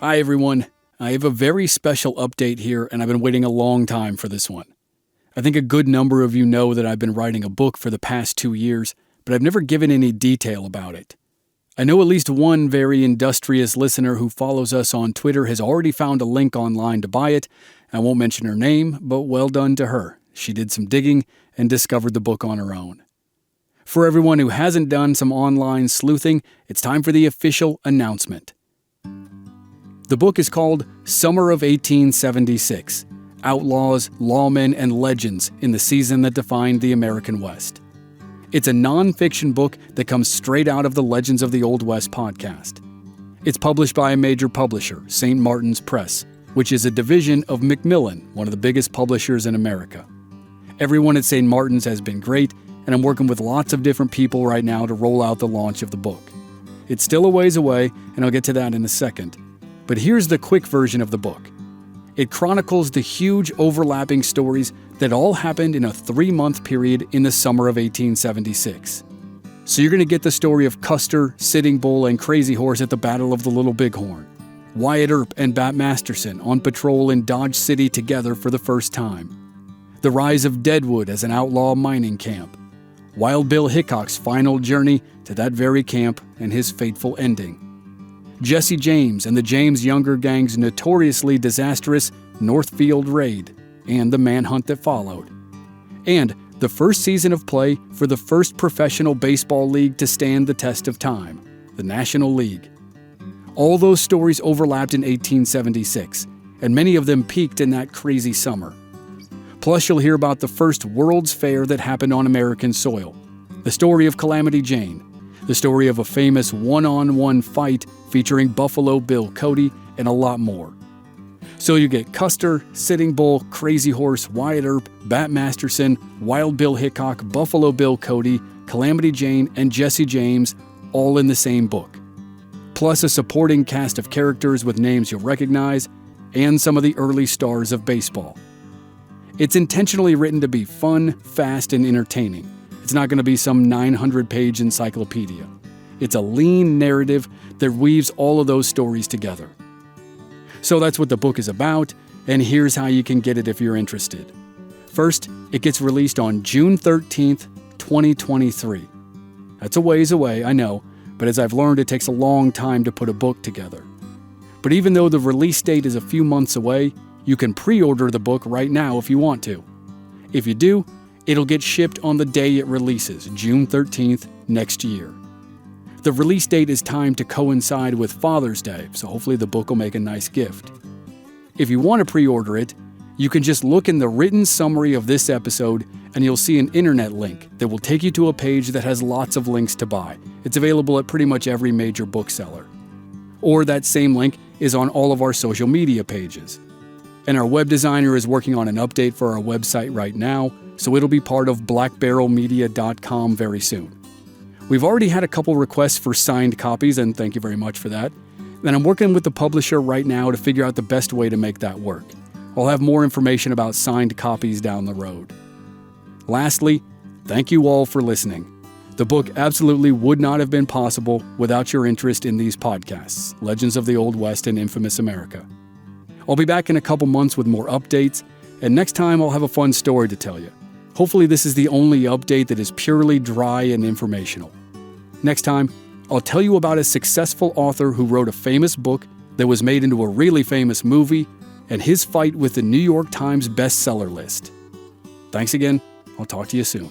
Hi everyone, I have a very special update here and I've been waiting a long time for this one. I think a good number of you know that I've been writing a book for the past 2 years, but I've never given any detail about it. I know at least one very industrious listener who follows us on Twitter has already found a link online to buy it. I won't mention her name, but well done to her. She did some digging and discovered the book on her own. For everyone who hasn't done some online sleuthing, it's time for the official announcement. The book is called Summer of 1876, Outlaws, Lawmen, and Legends in the Season That Defined the American West. It's a non-fiction book that comes straight out of the Legends of the Old West podcast. It's published by a major publisher, St. Martin's Press, which is a division of Macmillan, one of the biggest publishers in America. Everyone at St. Martin's has been great, and I'm working with lots of different people right now to roll out the launch of the book. It's still a ways away, and I'll get to that in a second. But here's the quick version of the book. It chronicles the huge overlapping stories that all happened in a 3-month period in the summer of 1876. So you're going to get the story of Custer, Sitting Bull, and Crazy Horse at the Battle of the Little Bighorn, Wyatt Earp and Bat Masterson on patrol in Dodge City together for the first time, the rise of Deadwood as an outlaw mining camp, Wild Bill Hickok's final journey to that very camp and his fateful ending, Jesse James and the James Younger Gang's notoriously disastrous Northfield raid and the manhunt that followed, and the first season of play for the first professional baseball league to stand the test of time, the National League. All those stories overlapped in 1876, and many of them peaked in that crazy summer. Plus, you'll hear about the first World's Fair that happened on American soil, the story of Calamity Jane, the story of a famous one-on-one fight featuring Buffalo Bill Cody, and a lot more. So you get Custer, Sitting Bull, Crazy Horse, Wyatt Earp, Bat Masterson, Wild Bill Hickok, Buffalo Bill Cody, Calamity Jane, and Jesse James, all in the same book. Plus a supporting cast of characters with names you'll recognize, and some of the early stars of baseball. It's intentionally written to be fun, fast, and entertaining. It's not going to be some 900-page encyclopedia. It's a lean narrative that weaves all of those stories together. So that's what the book is about, and here's how you can get it if you're interested. First, it gets released on June 13th, 2023. That's a ways away, I know, but as I've learned, it takes a long time to put a book together. But even though the release date is a few months away, you can pre-order the book right now if you want to. If you do, it'll get shipped on the day it releases, June 13th next year. The release date is timed to coincide with Father's Day, so hopefully the book will make a nice gift. If you want to pre-order it, you can just look in the written summary of this episode and you'll see an internet link that will take you to a page that has lots of links to buy. It's available at pretty much every major bookseller. Or that same link is on all of our social media pages. And our web designer is working on an update for our website right now, so it'll be part of blackbarrelmedia.com very soon. We've already had a couple requests for signed copies, and thank you very much for that. And I'm working with the publisher right now to figure out the best way to make that work. I'll have more information about signed copies down the road. Lastly, thank you all for listening. The book absolutely would not have been possible without your interest in these podcasts, Legends of the Old West and Infamous America. I'll be back in a couple months with more updates, and next time I'll have a fun story to tell you. Hopefully this is the only update that is purely dry and informational. Next time, I'll tell you about a successful author who wrote a famous book that was made into a really famous movie, and his fight with the New York Times bestseller list. Thanks again. I'll talk to you soon.